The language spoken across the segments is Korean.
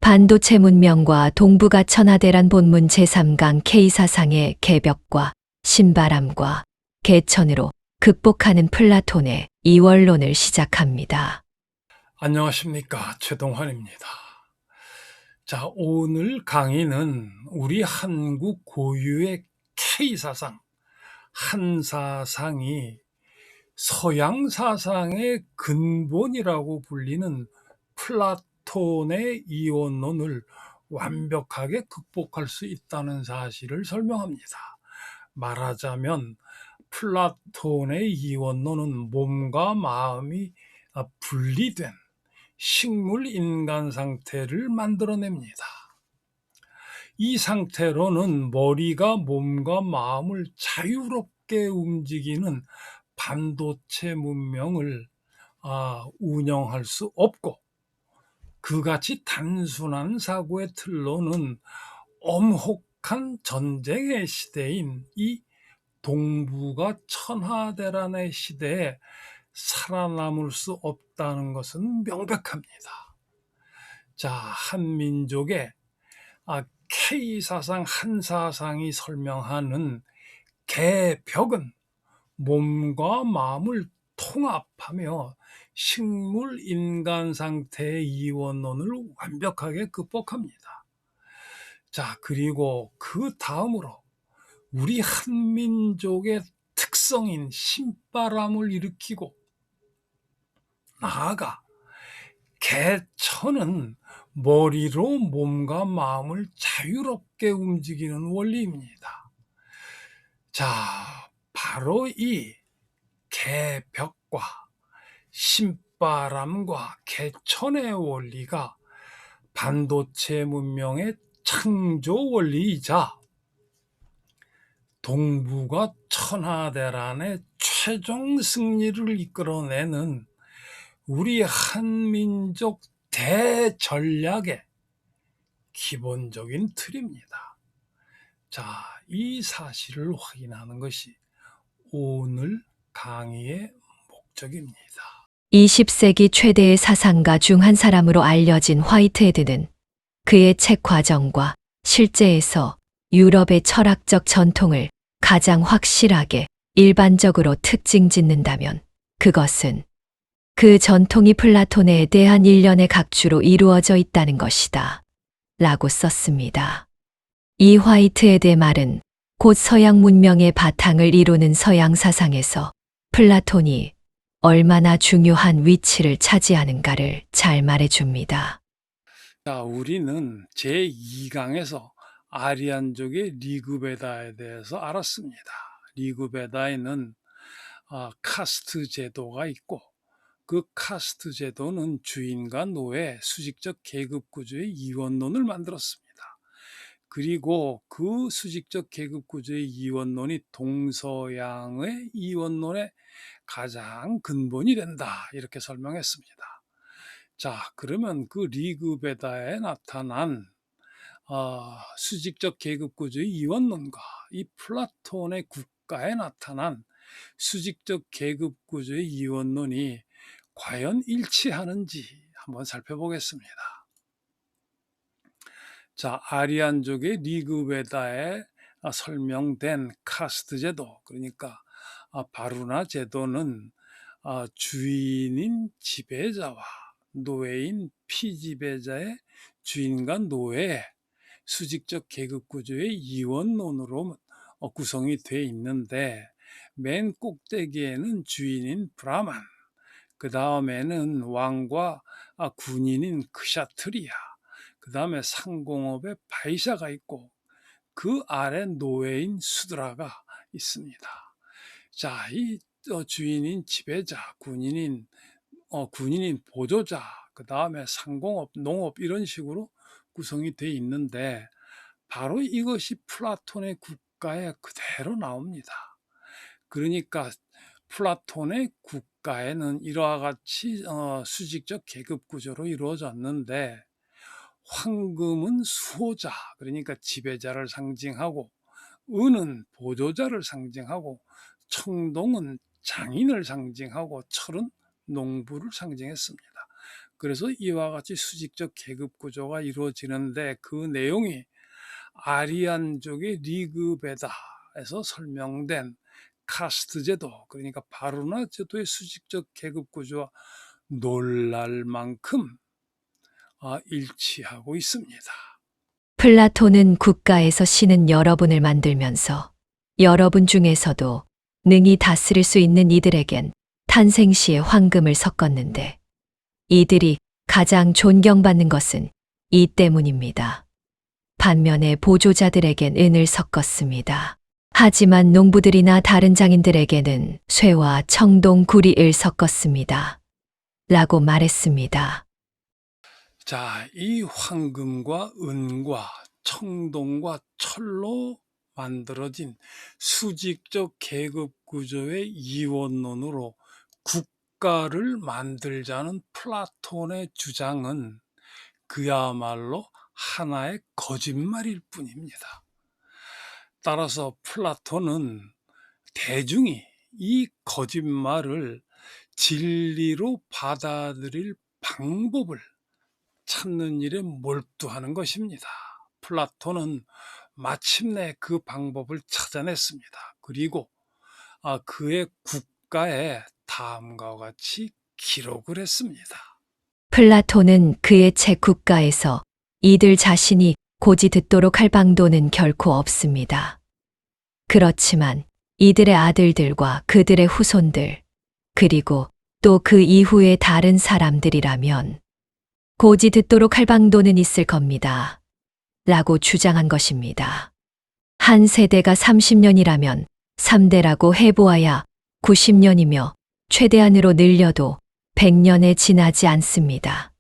반도체 문명과 동북아 천하대란 본문 제3강 K사상의 개벽과 신바람과 개천으로 극복하는 플라톤의 이원론을 시작합니다. 안녕하십니까. 최동환입니다. 자, 오늘 강의는 우리 한국 고유의 K사상, 한사상이 서양 사상의 근본이라고 불리는 플라톤의 이원론을 완벽하게 극복할 수 있다는 사실을 설명합니다. 말하자면 플라톤의 이원론은 몸과 마음이 분리된 식물 인간 상태를 만들어냅니다. 이 상태로는 머리가 몸과 마음을 자유롭게 움직이는 반도체 문명을 운영할 수 없고, 그같이 단순한 사고의 틀로는 엄혹한 전쟁의 시대인 이 동북아 천하대란의 시대에 살아남을 수 없다는 것은 명백합니다. 자, 한민족의 K사상, 한사상이 설명하는 개벽은 몸과 마음을 통합하며 식물 인간 상태의 이원론을 완벽하게 극복합니다. 자, 그리고 그 다음으로 우리 한민족의 특성인 신바람을 일으키고, 나아가 개천은 머리로 몸과 마음을 자유롭게 움직이는 원리입니다. 자, 바로 이 개벽과 신바람과 개천의 원리가 반도체 문명의 창조 원리이자 동북아 천하대란의 최종 승리를 이끌어내는 우리 한민족 대전략의 기본적인 틀입니다. 자, 이 사실을 확인하는 것이 오늘 강의의 목적입니다. 20세기 최대의 사상가 중 한 사람으로 알려진 화이트헤드는 그의 책 과정과 실제에서 유럽의 철학적 전통을 가장 확실하게 일반적으로 특징 짓는다면 그것은 그 전통이 플라톤에 대한 일련의 각주로 이루어져 있다는 것이다. 라고 썼습니다. 이 화이트헤드의 말은 곧 서양 문명의 바탕을 이루는 서양 사상에서 플라톤이 얼마나 중요한 위치를 차지하는가를 잘 말해줍니다. 자, 우리는 제2강에서 아리안족의 리그베다에 대해서 알았습니다. 리그베다에는 카스트 제도가 있고, 그 카스트 제도는 주인과 노예, 수직적 계급 구조의 이원론을 만들었습니다. 그리고 그 수직적 계급 구조의 이원론이 동서양의 이원론의 가장 근본이 된다, 이렇게 설명했습니다. 자, 그러면 그 리그베다에 나타난 수직적 계급 구조의 이원론과 이 플라톤의 국가에 나타난 수직적 계급 구조의 이원론이 과연 일치하는지 한번 살펴보겠습니다. 자, 아리안족의 리그베다에 설명된 카스트 제도, 그러니까 바루나 제도는 주인인 지배자와 노예인 피지배자의 주인과 노예의 수직적 계급 구조의 이원론으로 구성이 되어 있는데, 맨 꼭대기에는 주인인 브라만, 그 다음에는 왕과 군인인 크샤트리아, 그 다음에 상공업의 바이샤가 있고, 그 아래 노예인 수드라가 있습니다. 자, 이 주인인 지배자, 군인인 보조자, 그 다음에 상공업, 농업, 이런 식으로 구성이 되어 있는데, 바로 이것이 플라톤의 국가에 그대로 나옵니다. 그러니까 플라톤의 국가에는 이와 같이 수직적 계급 구조로 이루어졌는데, 황금은 수호자, 그러니까 지배자를 상징하고, 은은 보조자를 상징하고, 청동은 장인을 상징하고, 철은 농부를 상징했습니다. 그래서 이와 같이 수직적 계급 구조가 이루어지는데 그 내용이 아리안족의 리그베다에서 설명된 카스트 제도, 그러니까 바루나 제도의 수직적 계급 구조와 놀랄 만큼 일치하고 있습니다. 플라톤은 국가에서 신은 여러분을 만들면서 여러분 중에서도 능히 다스릴 수 있는 이들에겐 탄생 시에 황금을 섞었는데 이들이 가장 존경받는 것은 이 때문입니다. 반면에 보조자들에겐 은을 섞었습니다. 하지만 농부들이나 다른 장인들에게는 쇠와 청동, 구리을 섞었습니다. 라고 말했습니다. 자, 이 황금과 은과 청동과 철로 만들어진 수직적 계급 구조의 이원론으로 국가를 만들자는 플라톤의 주장은 그야말로 하나의 거짓말일 뿐입니다. 따라서 플라톤은 대중이 이 거짓말을 진리로 받아들일 방법을 찾는 일에 몰두하는 것입니다. 플라톤은 마침내 그 방법을 찾아냈습니다. 그리고 그의 국가에 다음과 같이 기록을 했습니다. 플라톤은 그의 책 국가에서 이들 자신이 고지 듣도록 할 방도는 결코 없습니다. 그렇지만 이들의 아들들과 그들의 후손들, 그리고 또 그 이후의 다른 사람들이라면 고지 듣도록 할 방도는 있을 겁니다. 라고 주장한 것입니다. 한 세대가 30년이라면 3대라고 해보아야 90년이며 최대한으로 늘려도 100년에 지나지 않습니다.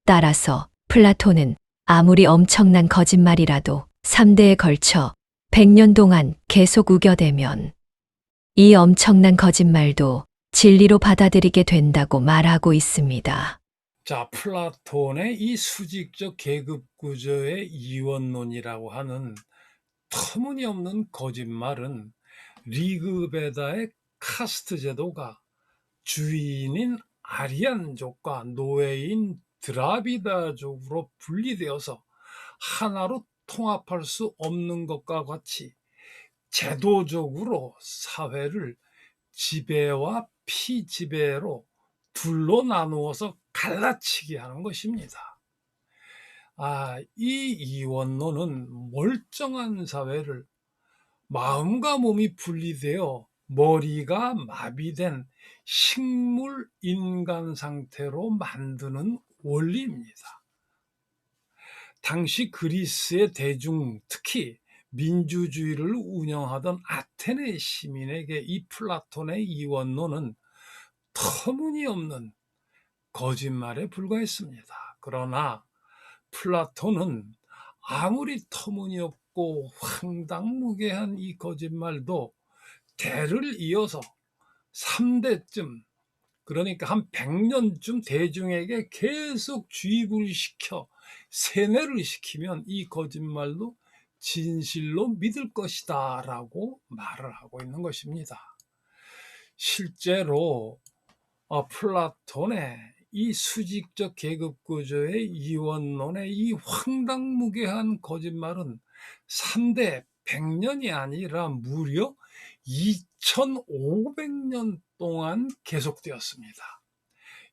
따라서 플라톤은 아무리 엄청난 거짓말이라도 3대에 걸쳐 100년 동안 계속 우겨대면 이 엄청난 거짓말도 진리로 받아들이게 된다고 말하고 있습니다. 자, 플라톤의 이 수직적 계급 구조의 이원론이라고 하는 터무니없는 거짓말은 리그베다의 카스트 제도가 주인인 아리안족과 노예인 드라비다족으로 분리되어서 하나로 통합할 수 없는 것과 같이 제도적으로 사회를 지배와 피지배로 둘로 나누어서 갈라치게 하는 것입니다. 이 이원론은 멀쩡한 사회를 마음과 몸이 분리되어 머리가 마비된 식물 인간 상태로 만드는 원리입니다. 당시 그리스의 대중, 특히 민주주의를 운영하던 아테네 시민에게 이 플라톤의 이원론은 터무니없는 거짓말에 불과했습니다. 그러나 플라톤은 아무리 터무니없고 황당무계한 이 거짓말도 대를 이어서 3대쯤, 그러니까 한 100년쯤 대중에게 계속 주입을 시켜 세뇌를 시키면 이 거짓말도 진실로 믿을 것이다 라고 말을 하고 있는 것입니다. 실제로 플라톤의 이 수직적 계급 구조의 이원론의 이 황당무계한 거짓말은 3대 100년이 아니라 무려 2500년 동안 계속되었습니다.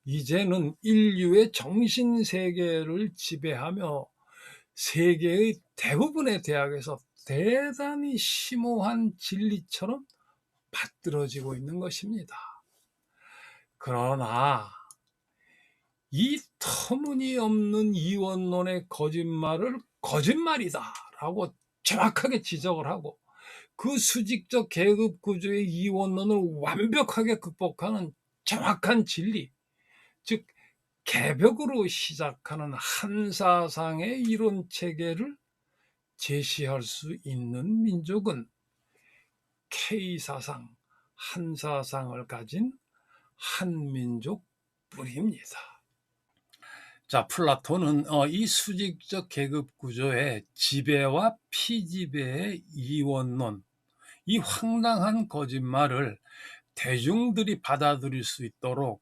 이제는 인류의 정신세계를 지배하며 세계의 대부분의 대학에서 대단히 심오한 진리처럼 받들어지고 있는 것입니다. 그러나 이 터무니없는 이원론의 거짓말을 거짓말이다라고 정확하게 지적을 하고 그 수직적 계급 구조의 이원론을 완벽하게 극복하는 정확한 진리, 즉 개벽으로 시작하는 한사상의 이론 체계를 제시할 수 있는 민족은 K사상, 한사상을 가진 한민족뿐입니다. 자, 플라톤은 이 수직적 계급 구조의 지배와 피지배의 이원론, 이 황당한 거짓말을 대중들이 받아들일 수 있도록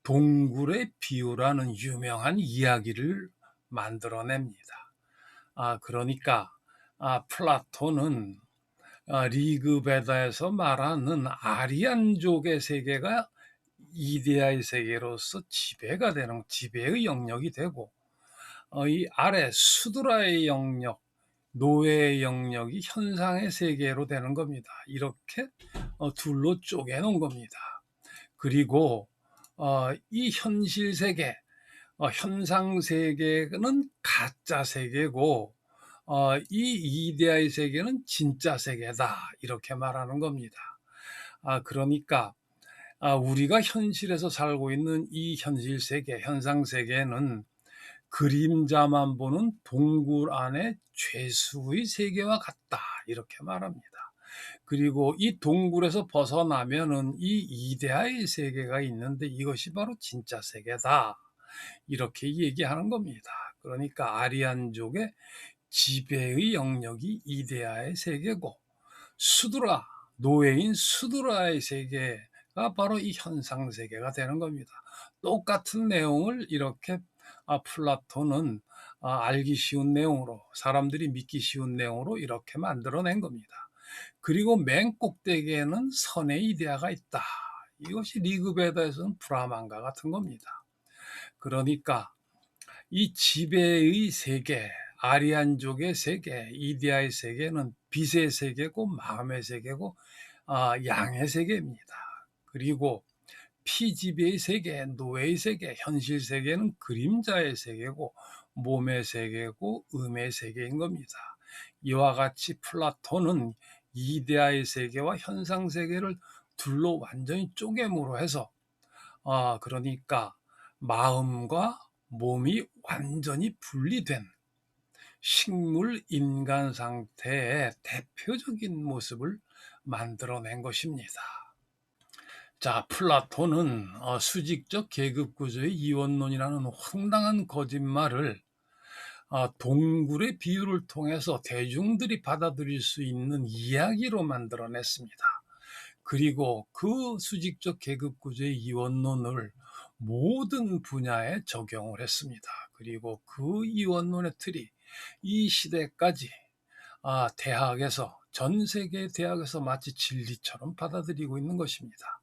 동굴의 비유라는 유명한 이야기를 만들어냅니다. 그러니까 플라톤은 리그베다에서 말하는 아리안족의 세계가 이데아의 세계로서 지배의 영역이 되고, 이 아래 수드라의 영역, 노예의 영역이 현상의 세계로 되는 겁니다. 이렇게 둘로 쪼개놓은 겁니다. 그리고 이 현실 세계, 현상 세계는 가짜 세계고, 이 이데아의 세계는 진짜 세계다, 이렇게 말하는 겁니다. 그러니까 우리가 현실에서 살고 있는 이 현실 세계, 현상 세계는 그림자만 보는 동굴 안의 죄수의 세계와 같다, 이렇게 말합니다. 그리고 이 동굴에서 벗어나면은 이 이데아의 세계가 있는데 이것이 바로 진짜 세계다, 이렇게 얘기하는 겁니다. 그러니까 아리안족의 지배의 영역이 이데아의 세계고, 수드라, 노예인 수드라의 세계가 바로 이 현상 세계가 되는 겁니다. 똑같은 내용을 이렇게 플라톤은 알기 쉬운 내용으로, 사람들이 믿기 쉬운 내용으로 이렇게 만들어낸 겁니다. 그리고 맨 꼭대기에는 선의 이데아가 있다. 이것이 리그베다에서는 브라만과 같은 겁니다. 그러니까 이 지배의 세계, 아리안족의 세계, 이데아의 세계는 빛의 세계고 마음의 세계고 양의 세계입니다. 그리고 피지배의 세계, 노예의 세계, 현실 세계는 그림자의 세계고 몸의 세계고 음의 세계인 겁니다. 이와 같이 플라톤은 이데아의 세계와 현상 세계를 둘로 완전히 쪼개므로 해서 그러니까 마음과 몸이 완전히 분리된 식물 인간 상태의 대표적인 모습을 만들어낸 것입니다. 자, 플라톤은 수직적 계급 구조의 이원론이라는 황당한 거짓말을 동굴의 비유를 통해서 대중들이 받아들일 수 있는 이야기로 만들어냈습니다. 그리고 그 수직적 계급 구조의 이원론을 모든 분야에 적용을 했습니다. 그리고 그 이원론의 틀이 이 시대까지 대학에서, 전 세계 대학에서 마치 진리처럼 받아들이고 있는 것입니다.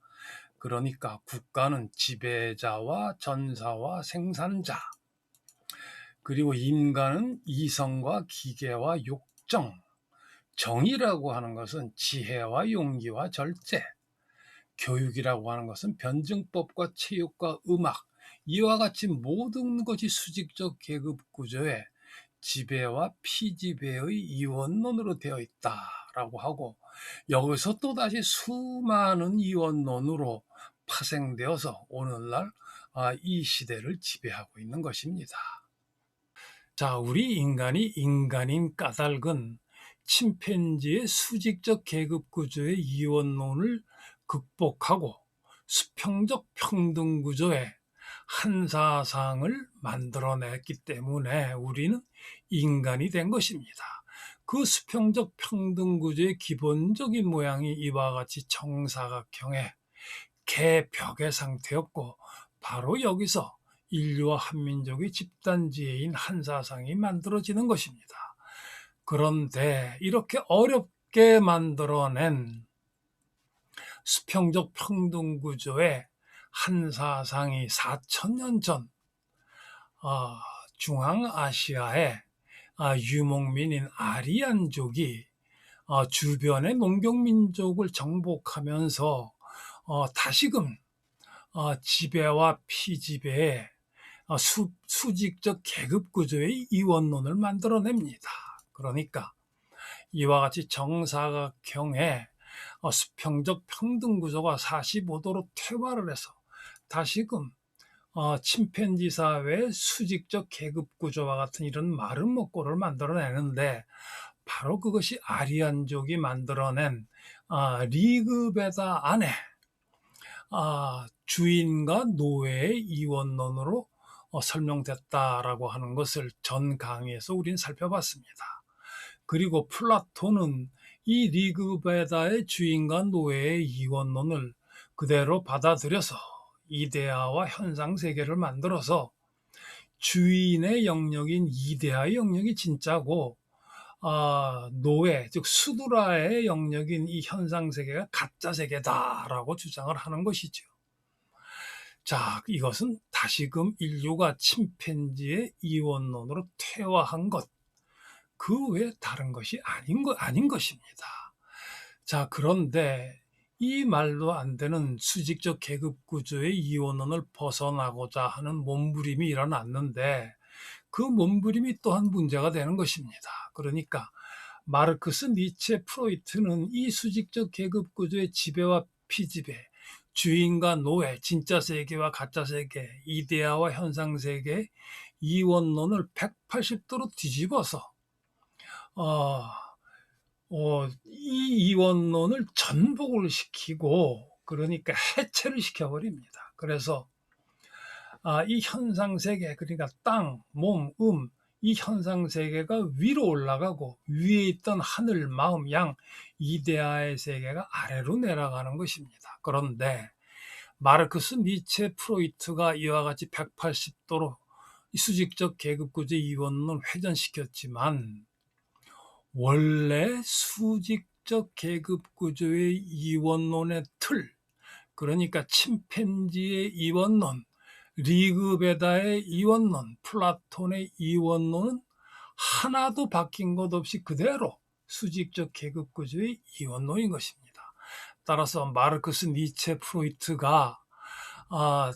그러니까 국가는 지배자와 전사와 생산자, 그리고 인간은 이성과 기계와 욕정, 정의라고 하는 것은 지혜와 용기와 절제, 교육이라고 하는 것은 변증법과 체육과 음악, 이와 같이 모든 것이 수직적 계급 구조의 지배와 피지배의 이원론으로 되어 있다라고 하고, 여기서 또다시 수많은 이원론으로 파생되어서 오늘날 이 시대를 지배하고 있는 것입니다. 자, 우리 인간이 인간인 까닭은 침팬지의 수직적 계급 구조의 이원론을 극복하고 수평적 평등 구조의 한사상을 만들어냈기 때문에 우리는 인간이 된 것입니다. 그 수평적 평등 구조의 기본적인 모양이 이와 같이 정사각형의 개벽의 상태였고, 바로 여기서 인류와 한민족의 집단지혜인 한사상이 만들어지는 것입니다. 그런데 이렇게 어렵게 만들어낸 수평적 평등 구조의 한사상이 4,000년 전 중앙아시아의 유목민인 아리안족이 주변의 농경민족을 정복하면서 다시금 지배와 피지배의 수직적 계급 구조의 이원론을 만들어냅니다. 그러니까 이와 같이 정사각형의 수평적 평등 구조가 45도로 퇴화를 해서 다시금 침팬지 사회의 수직적 계급 구조와 같은 이런 마른 먹고를 만들어내는데, 바로 그것이 아리안족이 만들어낸 리그베다 안에 주인과 노예의 이원론으로 설명됐다라고 하는 것을 전 강의에서 우리는 살펴봤습니다. 그리고 플라톤은 이 리그베다의 주인과 노예의 이원론을 그대로 받아들여서 이데아와 현상 세계를 만들어서 주인의 영역인 이데아의 영역이 진짜고 노예, 즉 수드라의 영역인 이 현상 세계가 가짜 세계다라고 주장을 하는 것이죠. 자, 이것은 다시금 인류가 침팬지의 이원론으로 퇴화한 것, 그 외에 다른 것이 아닌 것입니다. 자, 그런데 이 말도 안 되는 수직적 계급 구조의 이원론을 벗어나고자 하는 몸부림이 일어났는데 그 몸부림이 또한 문제가 되는 것입니다. 그러니까 마르크스, 니체, 프로이트는 이 수직적 계급 구조의 지배와 피지배, 주인과 노예, 진짜 세계와 가짜 세계, 이데아와 현상 세계 이원론을 180도로 뒤집어서 어, 이 이원론을 전복을 시키고 그러니까 해체를 시켜버립니다. 그래서 이 현상 세계, 그러니까 땅, 몸, 이 현상 세계가 위로 올라가고 위에 있던 하늘, 마음, 양, 이데아의 세계가 아래로 내려가는 것입니다. 그런데 마르크스, 니체, 프로이트가 이와 같이 180도로 수직적 계급구조 이원론을 회전시켰지만 원래 수직적 계급구조의 이원론의 틀, 그러니까 침팬지의 이원론, 리그베다의 이원론, 플라톤의 이원론은 하나도 바뀐 것 없이 그대로 수직적 계급구조의 이원론인 것입니다. 따라서 마르크스, 니체, 프로이트가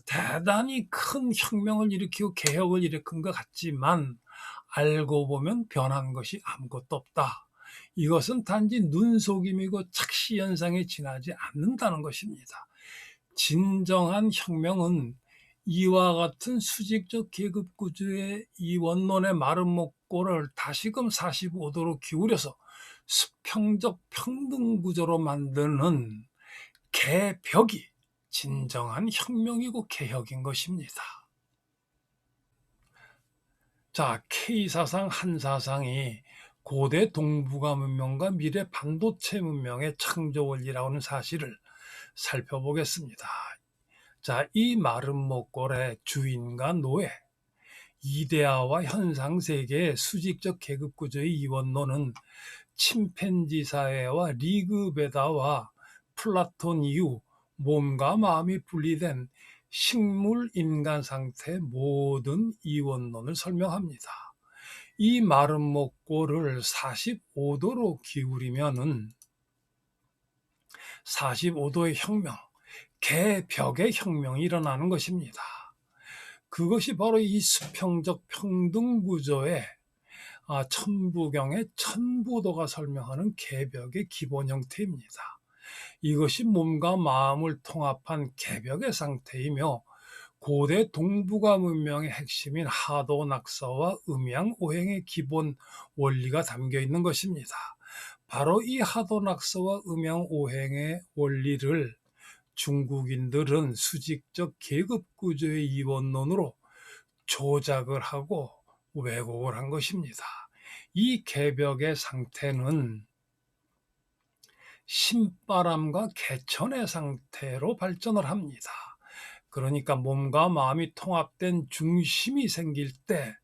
대단히 큰 혁명을 일으키고 개혁을 일으킨 것 같지만 알고 보면 변한 것이 아무것도 없다. 이것은 단지 눈속임이고 착시현상에 지나지 않는다는 것입니다. 진정한 혁명은 이와 같은 수직적 계급 구조의 이 원론의 마른 목골을 다시금 45도로 기울여서 수평적 평등 구조로 만드는 개벽이 진정한 혁명이고 개혁인 것입니다. 자, K사상, 한사상이 고대 동북아 문명과 미래 반도체 문명의 창조 원리라고 하는 사실을 살펴보겠습니다. 자, 이 마른 목골의 주인과 노예, 이데아와 현상 세계의 수직적 계급 구조의 이원론은 침팬지 사회와 리그베다와 플라톤 이후 몸과 마음이 분리된 식물 인간 상태의 모든 이원론을 설명합니다. 이 마른 목골을 45도로 기울이면은 45도의 혁명, 개벽의 혁명이 일어나는 것입니다. 그것이 바로 이 수평적 평등 구조의 천부경의 천부도가 설명하는 개벽의 기본 형태입니다. 이것이 몸과 마음을 통합한 개벽의 상태이며 고대 동북아 문명의 핵심인 하도 낙서와 음양 오행의 기본 원리가 담겨 있는 것입니다. 바로 이 하도 낙서와 음양 오행의 원리를 중국인들은 수직적 계급 구조의 이원론으로 조작을 하고 왜곡을 한 것입니다. 이 개벽의 상태는 신바람과 개천의 상태로 발전을 합니다. 그러니까 몸과 마음이 통합된 중심이 생길 때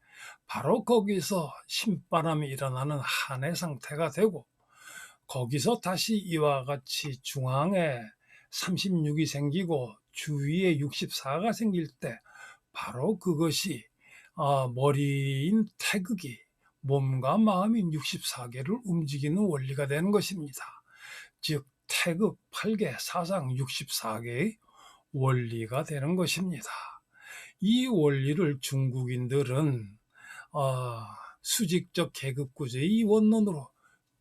바로 거기서 신바람이 일어나는 한의 상태가 되고 거기서 다시 이와 같이 중앙에 36이 생기고 주위에 64가 생길 때 바로 그것이 머리인 태극이 몸과 마음인 64개를 움직이는 원리가 되는 것입니다. 즉 태극 8개, 사상 64개의 원리가 되는 것입니다. 이 원리를 중국인들은 수직적 계급 구조의 이 원론으로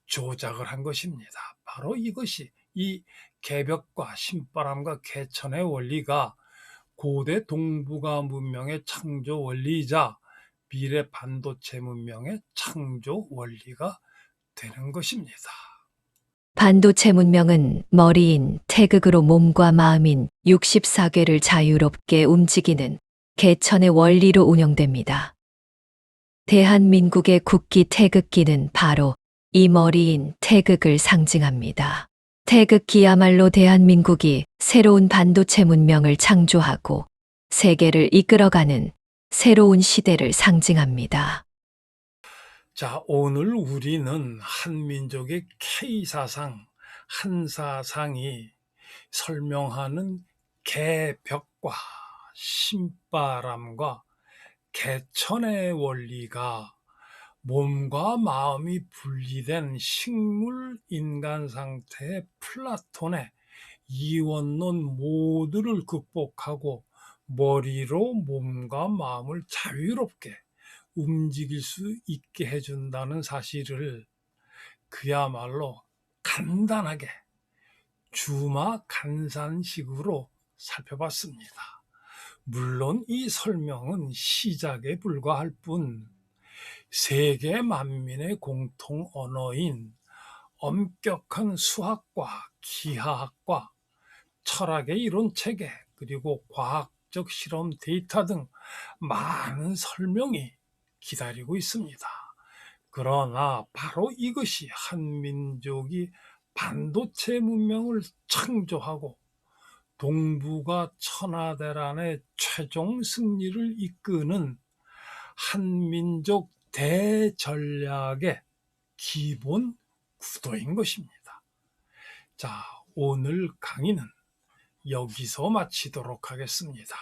조작을 한 것입니다. 바로 이것이 이 개벽과 신바람과 개천의 원리가 고대 동북아 문명의 창조 원리이자 미래 반도체 문명의 창조 원리가 되는 것입니다. 반도체 문명은 머리인 태극으로 몸과 마음인 64개를 자유롭게 움직이는 개천의 원리로 운영됩니다. 대한민국의 국기 태극기는 바로 이 머리인 태극을 상징합니다. 태극기야말로 대한민국이 새로운 반도체 문명을 창조하고 세계를 이끌어가는 새로운 시대를 상징합니다. 자, 오늘 우리는 한민족의 K사상, 한사상이 설명하는 개벽과 신바람과 개천의 원리가 몸과 마음이 분리된 식물 인간 상태의 플라톤의 이원론 모두를 극복하고 머리로 몸과 마음을 자유롭게 움직일 수 있게 해준다는 사실을 그야말로 간단하게 주마 간산식으로 살펴봤습니다. 물론 이 설명은 시작에 불과할 뿐 세계 만민의 공통 언어인 엄격한 수학과 기하학과 철학의 이론 체계 그리고 과학적 실험 데이터 등 많은 설명이 기다리고 있습니다. 그러나 바로 이것이 한민족이 반도체 문명을 창조하고 동북아 천하대란의 최종 승리를 이끄는 한민족 대전략의 기본 구도인 것입니다. 자, 오늘 강의는 여기서 마치도록 하겠습니다.